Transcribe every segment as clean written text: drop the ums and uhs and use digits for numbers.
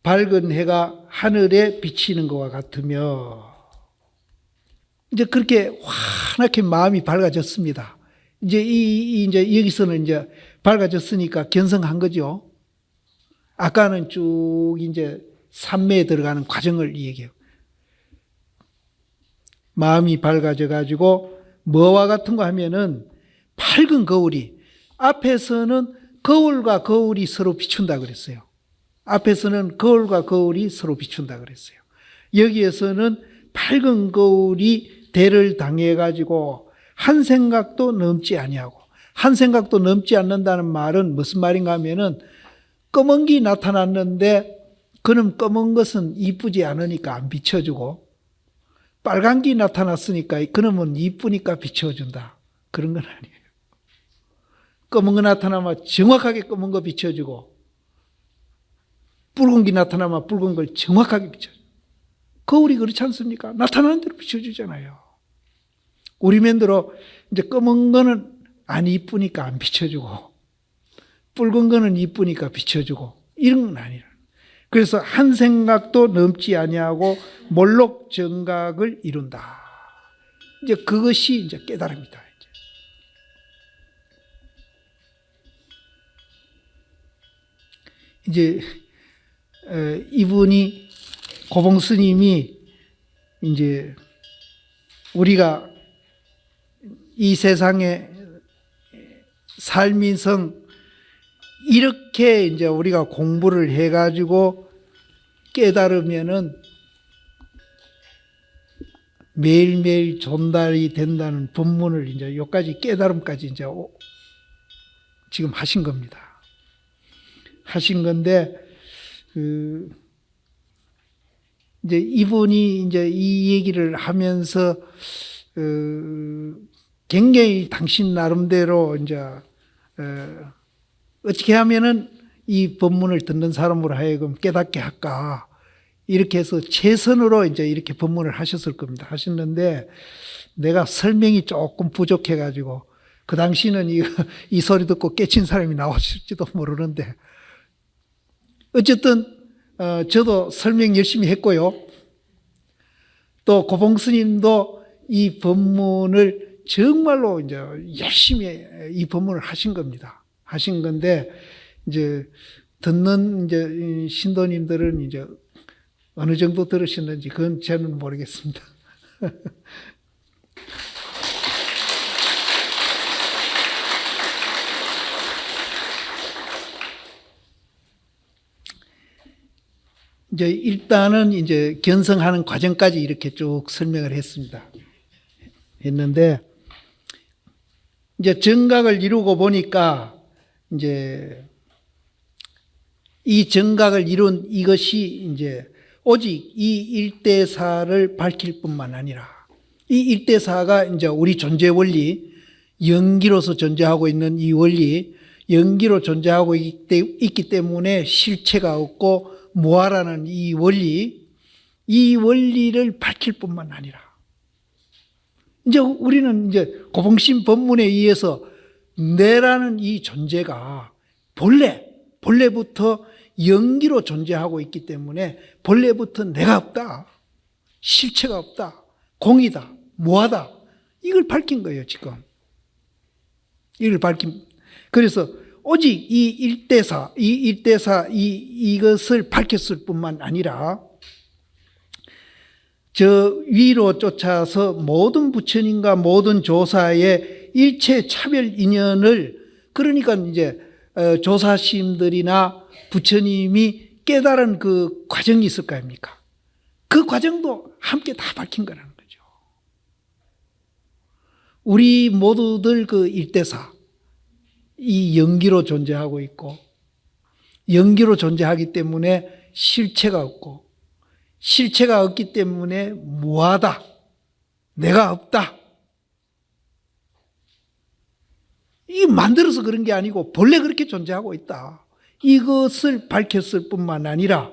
밝은 해가 하늘에 비치는 것과 같으며, 이제 그렇게 환하게 마음이 밝아졌습니다. 이제 여기서는 이제 밝아졌으니까 견성한 거죠. 아까는 쭉 이제 삼매에 들어가는 과정을 얘기해요. 마음이 밝아져 가지고 뭐와 같은 거 하면은 밝은 거울이, 앞에서는 거울과 거울이 서로 비춘다 그랬어요. 앞에서는 거울과 거울이 서로 비춘다 그랬어요. 여기에서는 밝은 거울이 대를 당해 가지고 한 생각도 넘지 아니하고, 한 생각도 넘지 않는다는 말은 무슨 말인가 하면은 검은 게 나타났는데 그럼 검은 것은 이쁘지 않으니까 안 비춰주고, 빨간 게 나타났으니까 그놈은 이쁘니까 비춰준다, 그런 건 아니에요. 검은 거 나타나면 정확하게 검은 거 비춰주고, 붉은 게 나타나면 붉은 걸 정확하게 비춰주고. 거울이 그렇지 않습니까? 나타나는 대로 비춰주잖아요. 우리 맨대로 이제 검은 거는 안 이쁘니까 안 비춰주고, 붉은 거는 이쁘니까 비춰주고, 이런 건 아니라. 그래서 한 생각도 넘지 아니하고 몰록 정각을 이룬다. 이제 그것이 이제 깨달음이다. 이제 이분이, 고봉 스님이 이제 우리가 이 세상에 삶인성 이렇게 이제 우리가 공부를 해가지고 깨달으면은 매일매일 전달이 된다는 법문을 이제 여기까지 깨달음까지 이제 지금 하신 겁니다. 하신 건데, 이제 이분이 이제 이 얘기를 하면서, 굉장히 당신 나름대로 이제, 어떻게 하면은 이 법문을 듣는 사람으로 하여금 깨닫게 할까, 이렇게 해서 최선으로 이제 이렇게 법문을 하셨을 겁니다. 하셨는데, 내가 설명이 조금 부족해가지고, 그 당시는 이 소리 듣고 깨친 사람이 나왔을지도 모르는데, 어쨌든, 저도 설명 열심히 했고요. 또 고봉 스님도 이 법문을 정말로 이제 열심히 이 법문을 하신 겁니다. 하신 건데, 이제 듣는 이제 신도님들은 이제 어느 정도 들으셨는지 그건 저는 모르겠습니다. 이제 일단은 이제 견성하는 과정까지 이렇게 쭉 설명을 했는데, 이제 정각을 이루고 보니까 이제 이 정각을 이룬 이것이 이제 오직 이 일대사를 밝힐 뿐만 아니라, 이 일대사가 이제 우리 존재 원리, 영기로서 존재하고 있는 이 원리, 영기로 존재하고 있기 때문에 실체가 없고 무아라는 이 원리를 밝힐 뿐만 아니라, 이제 우리는 이제 고봉신 법문에 의해서 내라는 이 존재가 본래부터 영기로 존재하고 있기 때문에 본래부터 내가 없다, 실체가 없다, 공이다, 무하다, 이걸 밝힌 거예요, 지금. 그래서 오직 이 일대사, 이것을 밝혔을 뿐만 아니라, 저 위로 쫓아서 모든 부처님과 모든 조사의 일체 차별 인연을, 그러니까 이제 조사심들이나 부처님이 깨달은 그 과정이 있을 거 아닙니까? 그 과정도 함께 다 밝힌 거라는 거죠. 우리 모두들 그 일대사, 이 영기로 존재하고 있고, 영기로 존재하기 때문에 실체가 없고, 실체가 없기 때문에 무하다, 내가 없다. 이 만들어서 그런 게 아니고 본래 그렇게 존재하고 있다. 이것을 밝혔을 뿐만 아니라,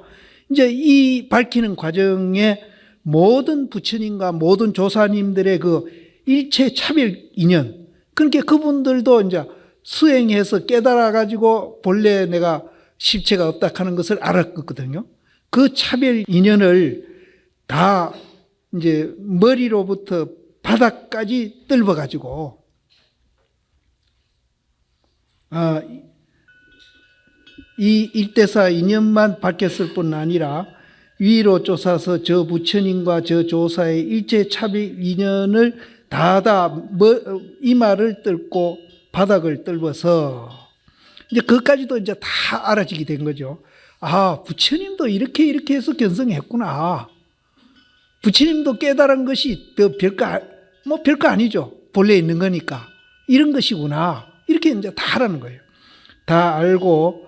이제 이 밝히는 과정에 모든 부처님과 모든 조사님들의 그 일체 차별 인연, 그러니까 그분들도 이제 수행해서 깨달아가지고 본래 내가 실체가 없다 하는 것을 알았거든요. 그 차별 인연을 다 이제 머리로부터 바닥까지 뜰어가지고, 이 일대사 인연만 밝혔을 뿐 아니라 위로 쫓아서 저 부처님과 저 조사의 일체 차별 인연을 이마를 뜰고 바닥을 뜰어서 이제 그것까지도 이제 다 알아지게 된 거죠. 아, 부처님도 이렇게 해서 견성했구나. 부처님도 깨달은 것이 별거 아니죠. 본래 있는 거니까. 이런 것이구나. 이렇게 이제 다 하라는 거예요. 다 알고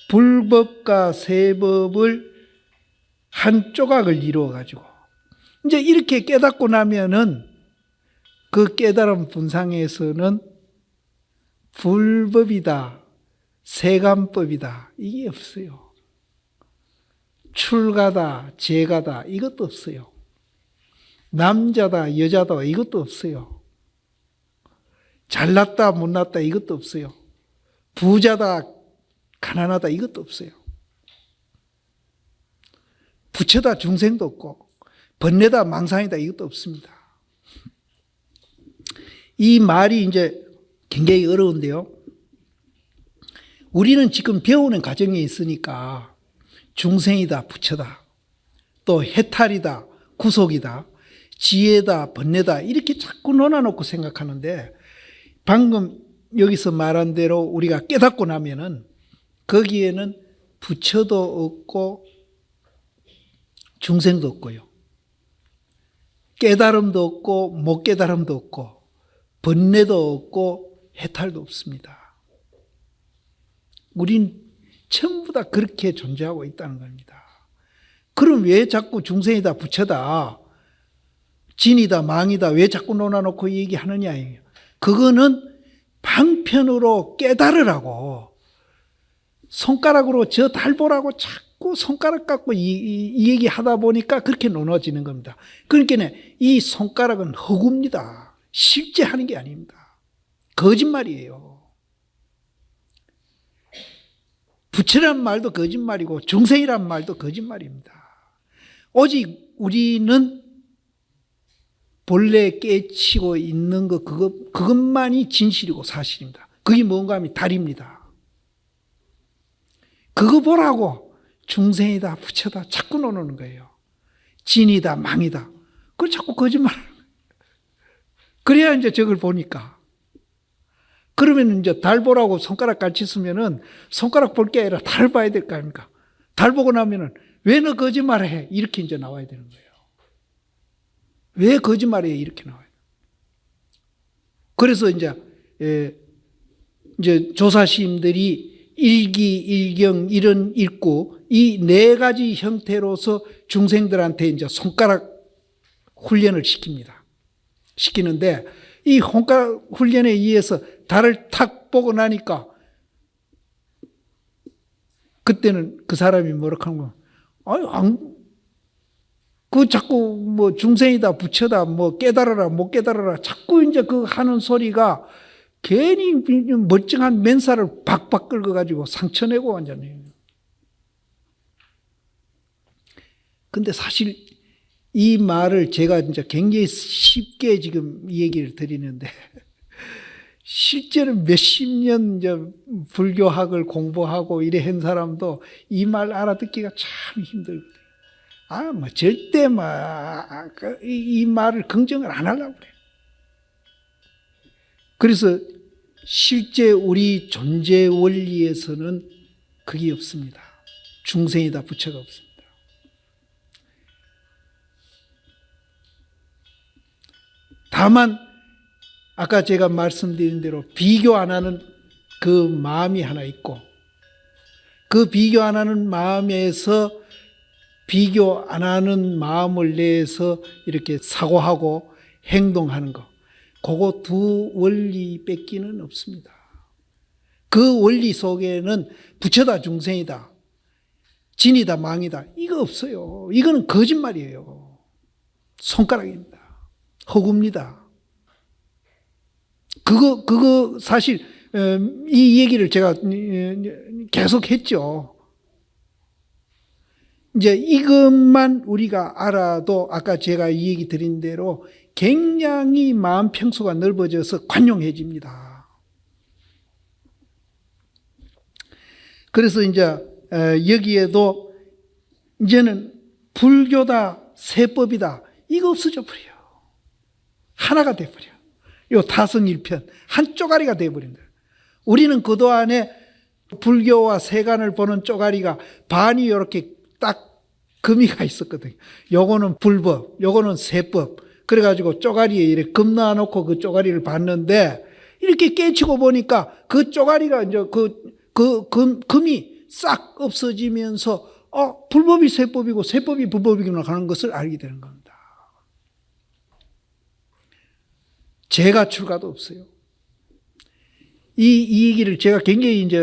불법과 세법을 한 조각을 이루어가지고 이제 이렇게 깨닫고 나면은 그 깨달은 분상에서는 불법이다, 세간법이다, 이게 없어요. 출가다, 재가다, 이것도 없어요. 남자다, 여자다, 이것도 없어요. 잘났다, 못났다, 이것도 없어요. 부자다, 가난하다, 이것도 없어요. 부처다, 중생도 없고, 번뇌다, 망상이다, 이것도 없습니다. 이 말이 이제 굉장히 어려운데요. 우리는 지금 배우는 과정에 있으니까 중생이다, 부처다, 또 해탈이다, 구속이다, 지혜다, 번뇌다, 이렇게 자꾸 논아놓고 생각하는데, 방금 여기서 말한 대로 우리가 깨닫고 나면은 거기에는 부처도 없고 중생도 없고요. 깨달음도 없고 못 깨달음도 없고 번뇌도 없고 해탈도 없습니다. 우린 전부 다 그렇게 존재하고 있다는 겁니다. 그럼 왜 자꾸 중생이다, 부처다, 진이다, 망이다, 왜 자꾸 논아놓고 얘기하느냐. 그거는 방편으로 깨달으라고, 손가락으로 저 달 보라고 자꾸 손가락 갖고 이 얘기 하다 보니까 그렇게 나눠지는 겁니다. 그러니까 이 손가락은 허구입니다. 실제 하는 게 아닙니다. 거짓말이에요. 부처란 말도 거짓말이고 중생이란 말도 거짓말입니다. 오직 우리는 본래 깨치고 있는 그것만이 진실이고 사실입니다. 그게 뭔가 하면 달입니다. 그거 보라고 중생이다, 부처다 자꾸 놓는 거예요. 진이다, 망이다. 그걸 자꾸 거짓말하는 거예요. 그래야 이제 저걸 보니까. 그러면 이제 달 보라고 손가락 같이 쓰면은 손가락 볼 게 아니라 달 봐야 될 거 아닙니까? 달 보고 나면은 왜 너 거짓말을 해? 이렇게 이제 나와야 되는 거예요. 왜 거짓말을 해? 이렇게 나와요. 그래서 이제 조사시임들이 일기, 일경, 일언, 일구 이 네 가지 형태로서 중생들한테 이제 손가락 훈련을 시키는데 이 손가락 훈련에 의해서 달을 탁 보고 나니까 그때는 그 사람이 뭐라고 하는 거야? 그 자꾸 뭐 중생이다, 부처다, 뭐 깨달아라, 못 깨달아라 자꾸 이제 그 하는 소리가 괜히 멀쩡한 맨살을 박박 긁어가지고 상처내고 완전히. 근데 사실 이 말을 제가 진짜 굉장히 쉽게 지금 이 얘기를 드리는데 실제로 몇십 년 이제 불교학을 공부하고 이래 한 사람도 이 말 알아듣기가 참 힘들거든요. 절대 이 말을 긍정을 안 하려고 그래. 그래서 실제 우리 존재 원리에서는 그게 없습니다. 중생이다, 부처가 없습니다. 다만 아까 제가 말씀드린 대로 비교 안 하는 그 마음이 하나 있고 그 비교 안 하는 마음에서 비교 안 하는 마음을 내서 이렇게 사고하고 행동하는 거, 그거 두 원리 뺏기는 없습니다. 그 원리 속에는 부처다, 중생이다, 진이다, 망이다 이거 없어요. 이거는 거짓말이에요. 손가락입니다. 허구입니다. 그거 사실 이 얘기를 제가 계속 했죠. 이제 이것만 우리가 알아도 아까 제가 이 얘기 드린 대로 굉장히 마음 평수가 넓어져서 관용해집니다. 그래서 이제 여기에도 이제는 불교다, 세법이다, 이거 없어져 버려요. 하나가 돼버려. 요 타성일편 한 쪼가리가 돼버린다. 우리는 그도 안에 불교와 세간을 보는 쪼가리가 반이 이렇게 딱 금이가 있었거든요. 요거는 불법, 요거는 세법. 그래가지고 쪼가리에 이렇게 금 놔놓고 그 쪼가리를 봤는데 이렇게 깨치고 보니까 그 쪼가리가 이제 금이 싹 없어지면서 불법이 세법이고 세법이 불법이구나 하는 것을 알게 되는 겁니다. 제가 출가도 없어요. 이 얘기를 제가 굉장히 이제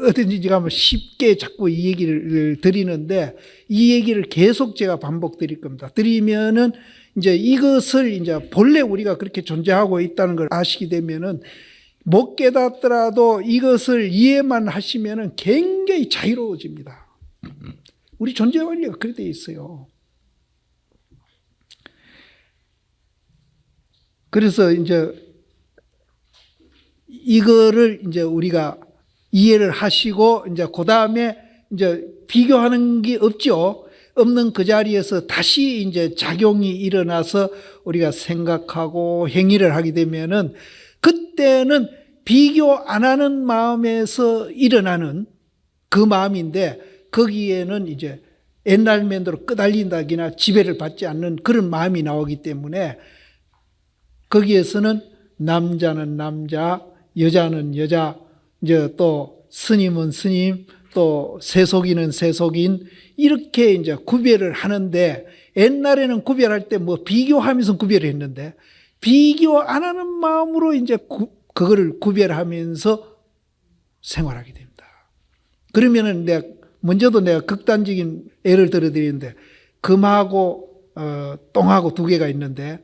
어떤지 제가 한번 쉽게 자꾸 이 얘기를 드리는데 이 얘기를 계속 제가 반복 드릴 겁니다. 드리면은 이제 이것을 이제 본래 우리가 그렇게 존재하고 있다는 걸 아시게 되면은 못 깨닫더라도 이것을 이해만 하시면은 굉장히 자유로워집니다. 우리 존재 원리가 그렇게 돼 있어요. 그래서 이제 이거를 이제 우리가 이해를 하시고 이제 그 다음에 이제 비교하는 게 없죠. 없는 그 자리에서 다시 이제 작용이 일어나서 우리가 생각하고 행위를 하게 되면은 그때는 비교 안 하는 마음에서 일어나는 그 마음인데 거기에는 이제 옛날 면도로 끄달린다기나 지배를 받지 않는 그런 마음이 나오기 때문에 거기에서는 남자는 남자, 여자는 여자, 이제 또 스님은 스님, 또 세속인은 세속인, 이렇게 이제 구별을 하는데 옛날에는 구별할 때 뭐 비교하면서 구별을 했는데 비교 안 하는 마음으로 이제 그거를 구별하면서 생활하게 됩니다. 그러면은 먼저도 내가 극단적인 예를 들어 드리는데 금하고 똥하고 두 개가 있는데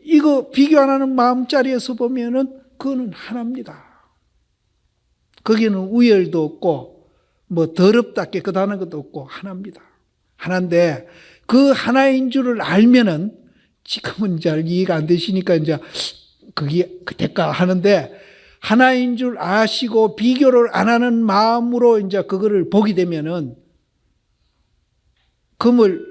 이거 비교 안 하는 마음자리에서 보면은 그거는 하나입니다. 거기는 우열도 없고 뭐 더럽다 깨끗하는 것도 없고 하나입니다. 하나인데 그 하나인 줄을 알면은 지금은 잘 이해가 안 되시니까 이제 그게 그때까 하는데 하나인 줄 아시고 비교를 안 하는 마음으로 이제 그거를 보게 되면은 금을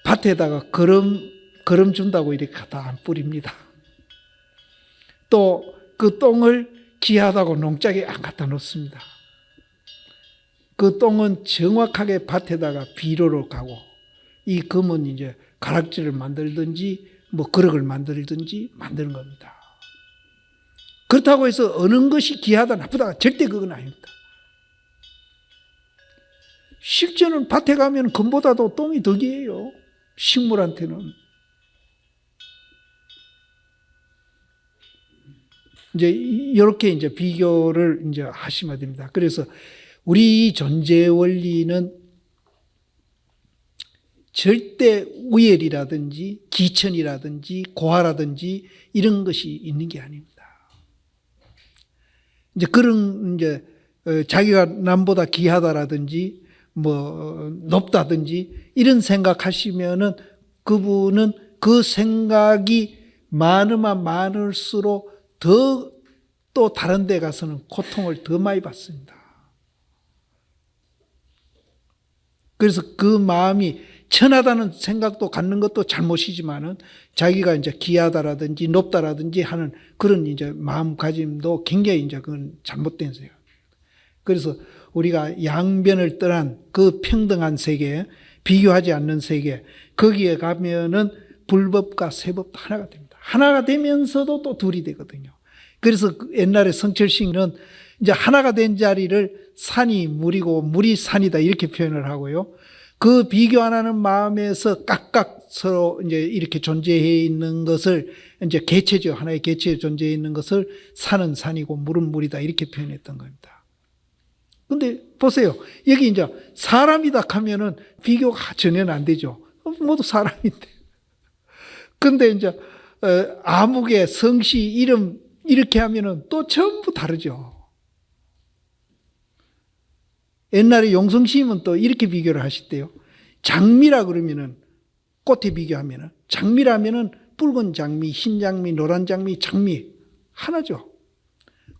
밭에다가 거름 준다고 이렇게 갖다 안 뿌립니다. 또 그 똥을 귀하다고 농장에 안 갖다 놓습니다. 그 똥은 정확하게 밭에다가 비료로 가고 이 금은 이제 가락지를 만들든지 뭐 그릇을 만들든지 만드는 겁니다. 그렇다고 해서 어느 것이 귀하다 나쁘다 절대 그건 아닙니다. 실제는 밭에 가면 금보다도 똥이 더 귀해요. 식물한테는. 이제 이렇게 이제 비교를 이제 하시면 됩니다. 그래서 우리 존재 원리는 절대 우열이라든지 기천이라든지 고하라든지 이런 것이 있는 게 아닙니다. 이제 그런 이제 자기가 남보다 귀하다라든지 뭐 높다든지 이런 생각하시면은 그분은 그 생각이 많으면 많을수록 더 또 다른 데 가서는 고통을 더 많이 받습니다. 그래서 그 마음이 천하다는 생각도 갖는 것도 잘못이지만은 자기가 이제 귀하다라든지 높다라든지 하는 그런 이제 마음가짐도 굉장히 이제 그건 잘못된 거예요. 그래서 우리가 양변을 떠난 그 평등한 세계, 비교하지 않는 세계, 거기에 가면은 불법과 세법도 하나가 됩니다. 하나가 되면서도 또 둘이 되거든요. 그래서 옛날에 성철씨는 이제 하나가 된 자리를 산이 물이고 물이 산이다 이렇게 표현을 하고요. 그 비교 안 하는 마음에서 각각 서로 이제 이렇게 존재해 있는 것을 이제 개체죠. 하나의 개체에 존재해 있는 것을 산은 산이고 물은 물이다 이렇게 표현했던 겁니다. 근데 보세요. 여기 이제 사람이다 하면은 비교가 전혀 안 되죠. 모두 사람인데. 근데 이제 아무개, 성씨, 이름 이렇게 하면은 또 전부 다르죠. 옛날에 용성심은 또 이렇게 비교를 하셨대요. 장미라 그러면은 꽃에 비교하면은 장미라면은 붉은 장미, 흰 장미, 노란 장미, 장미 하나죠.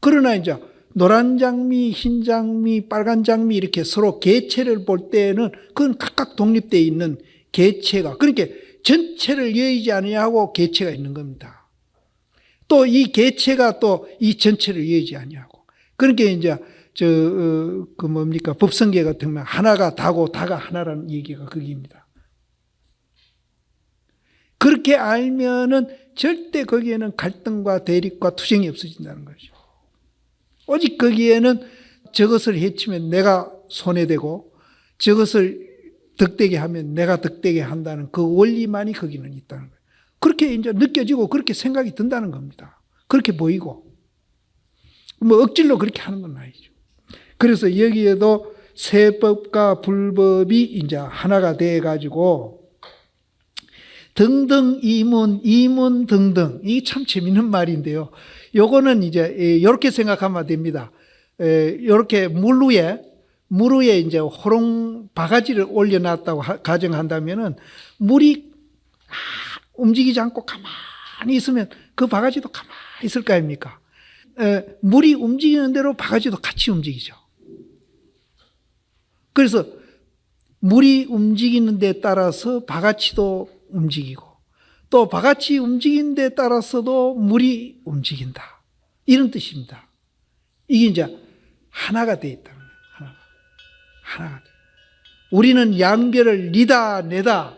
그러나 이제 노란 장미, 흰 장미, 빨간 장미 이렇게 서로 개체를 볼 때는 그건 각각 독립되어 있는 개체가, 그러니까 전체를 여의지 아니하고 개체가 있는 겁니다. 또 이 개체가 또 이 전체를 여의지 아니하고. 그러니까 이제 법성계 같은 경우는 하나가 다고 다가 하나라는 얘기가 거기입니다. 그렇게 알면은 절대 거기에는 갈등과 대립과 투쟁이 없어진다는 거죠. 오직 거기에는 저것을 해치면 내가 손해되고 저것을 득되게 하면 내가 득되게 한다는 그 원리만이 거기는 있다는 거예요. 그렇게 이제 느껴지고 그렇게 생각이 든다는 겁니다. 그렇게 보이고. 뭐 억지로 그렇게 하는 건 아니죠. 그래서 여기에도 세법과 불법이 이제 하나가 돼가지고 등등 이문 등등. 이게 참 재밌는 말인데요. 요거는 이제 이렇게 생각하면 됩니다. 이렇게 물 위에 이제 호롱 바가지를 올려놨다고 가정한다면은 물이 움직이지 않고 가만히 있으면 그 바가지도 가만히 있을 거 아닙니까? 물이 움직이는 대로 바가지도 같이 움직이죠. 그래서 물이 움직이는 데 따라서 바가지도 움직이고 또 바가지 움직이는 데 따라서도 물이 움직인다. 이런 뜻입니다. 이게 이제 하나가 되어 있다는 거예요. 하나가. 우리는 양변을 니다 내다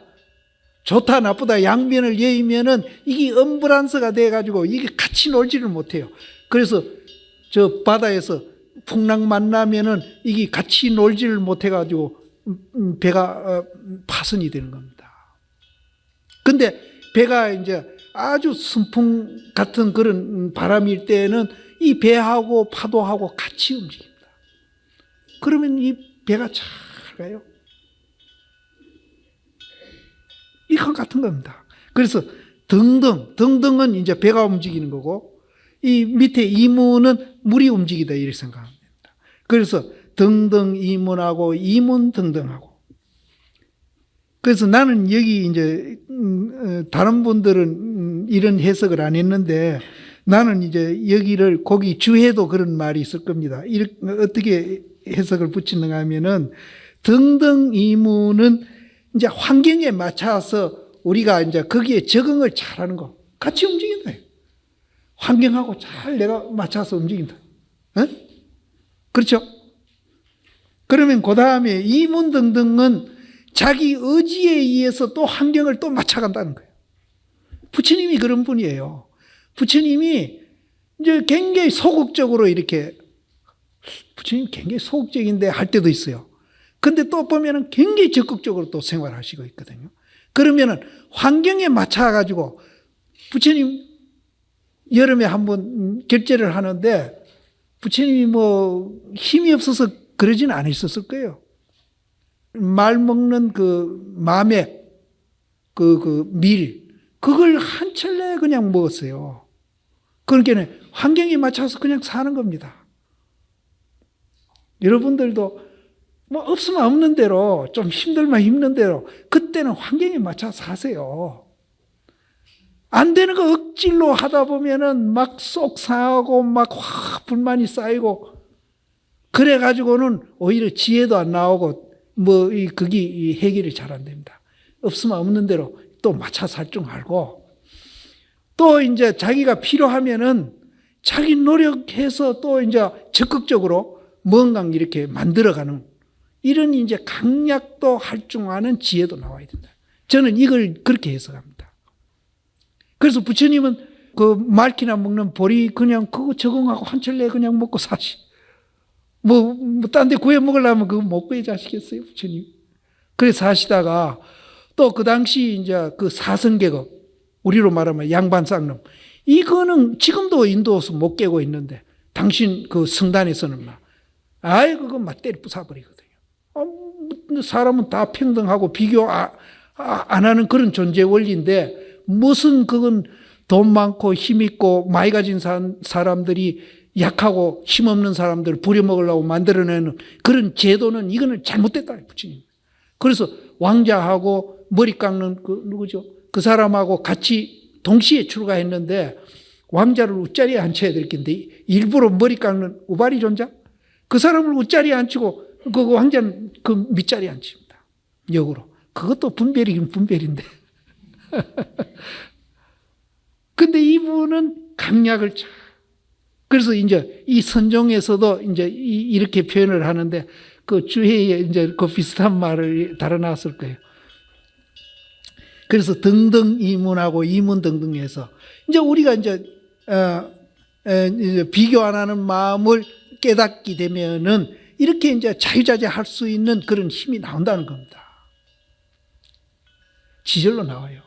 좋다 나쁘다 양변을 여의면은 이게 엄브란스가 돼가지고 이게 같이 놀지를 못해요. 그래서 저 바다에서 풍랑 만나면은 이게 같이 놀지를 못해가지고 배가 파손이 되는 겁니다. 근데 배가 이제 아주 순풍 같은 그런 바람일 때에는 이 배하고 파도하고 같이 움직입니다. 그러면 이 배가 잘 가요. 이건 같은 겁니다. 그래서 등등은 이제 배가 움직이는 거고 이 밑에 이문은 물이 움직이다 이렇게 생각합니다. 그래서 등등 이문하고 이문 등등하고. 그래서 나는 여기 이제 다른 분들은 이런 해석을 안 했는데 나는 이제 여기를 거기 주해도 그런 말이 있을 겁니다. 이렇게 어떻게 해석을 붙이는가 하면은 등등 이문은 이제 환경에 맞춰서 우리가 이제 거기에 적응을 잘하는 거. 같이 움직인다. 환경하고 잘 내가 맞춰서 움직인다. 어? 그렇죠? 그러면 그 다음에 이문 등등은 자기 의지에 의해서 또 환경을 또 맞춰간다는 거예요. 부처님이 그런 분이에요. 부처님이 이제 굉장히 소극적으로 이렇게, 부처님 굉장히 소극적인데 할 때도 있어요. 근데 또 보면은 굉장히 적극적으로 또 생활하시고 있거든요. 그러면은 환경에 맞춰가지고 부처님 여름에 한번 결제를 하는데 부처님이 뭐 힘이 없어서 그러지는 않으셨을 거예요. 말 먹는 그 마맥, 밀, 그걸 한 찰나에 그냥 먹었어요. 그러니까 환경에 맞춰서 그냥 사는 겁니다. 여러분들도 뭐 없으면 없는 대로, 좀 힘들면 힘든 대로, 그때는 환경에 맞춰서 사세요. 안 되는 거 억지로 하다 보면은 막 속 상하고 막 불만이 쌓이고, 그래가지고는 오히려 지혜도 안 나오고, 그게 해결이 잘 안 됩니다. 없으면 없는 대로 또 맞춰 살 줄 알고, 또 이제 자기가 필요하면은 자기 노력해서 또 이제 적극적으로 뭔가 이렇게 만들어가는 이런 이제 강약도 할 줄 아는 지혜도 나와야 된다. 저는 이걸 그렇게 해석합니다. 그래서 부처님은 그 말키나 먹는 보리 그냥 그거 적응하고 한철 내 그냥 먹고 사시. 딴 데 구해 먹으려면 그거 못 구해 자시겠어요, 부처님. 그래서 사시다가 또 그 당시 이제 그 사성계급, 우리로 말하면 양반 쌍놈. 이거는 지금도 인도에서 못 깨고 있는데 당신 그 성단에서는 그건 막 때려 부숴버리거든요. 사람은 다 평등하고 비교 안 하는 그런 존재 원리인데 무슨 그건 돈 많고 힘 있고 많이 가진 사람들이 약하고 힘없는 사람들을 부려먹으려고 만들어내는 그런 제도는 이거는 잘못됐다. 부처님. 그래서 왕자하고 머리 깎는 누구죠? 그 사람하고 같이 동시에 출가했는데 왕자를 웃자리에 앉혀야 될 텐데 일부러 머리 깎는 우바리 존자? 그 사람을 웃자리에 앉히고 그 왕자는 그 밑자리에 앉힙니다. 역으로. 그것도 분별이긴 분별인데. 근데 이분은 강약을 잘. 그래서 이제 이 선종에서도 이제 이렇게 표현을 하는데 그 주회에 이제 그 비슷한 말을 달아놨을 거예요. 그래서 등등 이문하고 이문 등등해서 이제 우리가 이제 비교 안 하는 마음을 깨닫게 되면은 이렇게 이제 자유자재할 수 있는 그런 힘이 나온다는 겁니다. 지절로 나와요.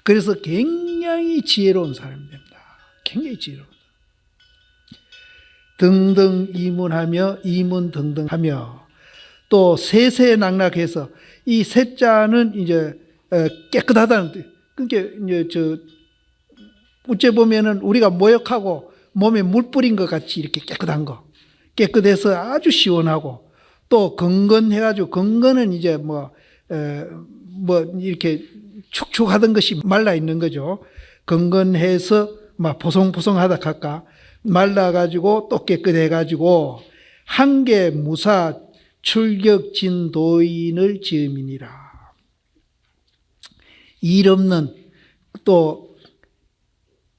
그래서 굉장히 지혜로운 사람이 됩니다. 굉장히 지혜로운. 등등 이문하며 이문 등등하며 또 세세낙낙해서 이 세자는 이제 깨끗하다는 뜻. 그러니까 이제 어째 보면은 우리가 모욕하고 몸에 물 뿌린 것 같이 이렇게 깨끗한 거, 깨끗해서 아주 시원하고 또 건건해가지고 건건은 이제 뭐 이렇게 축축하던 것이 말라 있는 거죠. 건건해서 막 보송보송하다 할까 말라가지고 또 깨끗해가지고 한계 무사 출격진 도인을 지음이니라. 일 없는 또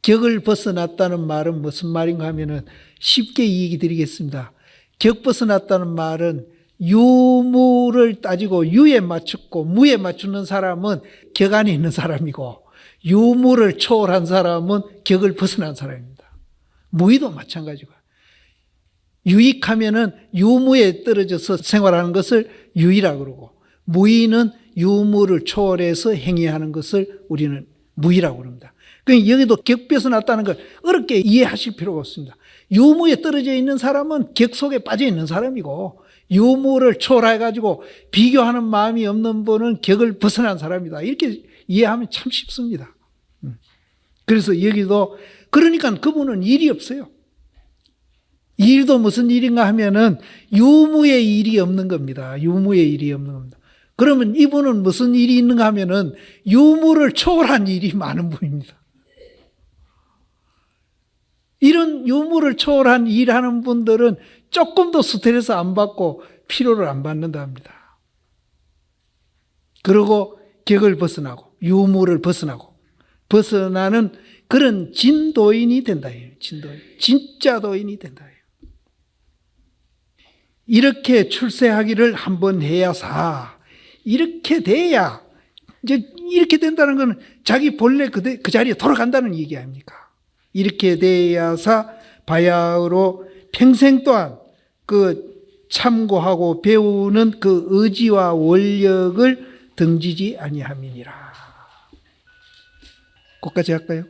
격을 벗어났다는 말은 무슨 말인가 하면은 쉽게 얘기 드리겠습니다. 격 벗어났다는 말은 유무를 따지고 유에 맞췄고 무에 맞추는 사람은 격 안에 있는 사람이고 유무를 초월한 사람은 격을 벗어난 사람입니다. 무의도 마찬가지고 유익하면은 유무에 떨어져서 생활하는 것을 유의라고 그러고 무의는 유무를 초월해서 행위하는 것을 우리는 무의라고 그럽니다. 그러니까 여기도 격 벗어났다는 걸 어렵게 이해하실 필요가 없습니다. 유무에 떨어져 있는 사람은 격 속에 빠져 있는 사람이고 유무를 초월해가지고 비교하는 마음이 없는 분은 격을 벗어난 사람이다. 이렇게 이해하면 참 쉽습니다. 그래서 여기도 그러니까 그분은 일이 없어요. 일도 무슨 일인가 하면은 유무의 일이 없는 겁니다. 유무의 일이 없는 겁니다. 그러면 이분은 무슨 일이 있는가 하면은 유무를 초월한 일이 많은 분입니다. 이런 유무를 초월한 일하는 분들은 조금도 스트레스 안 받고 피로를 안 받는다 합니다. 그리고 격을 벗어나고 유무를 벗어나는 그런 진도인이 된다. 진도인. 진짜 도인이 된다. 이렇게 출세하기를 한번 해야사. 이렇게 돼야 이제 이렇게 된다는 것은 자기 본래 그 자리에 돌아간다는 얘기 아닙니까? 이렇게 돼야사 바야흐로 평생 동안 그 참고하고 배우는 그 의지와 원력을 등지지 아니함이니라. 거기까지 할까요?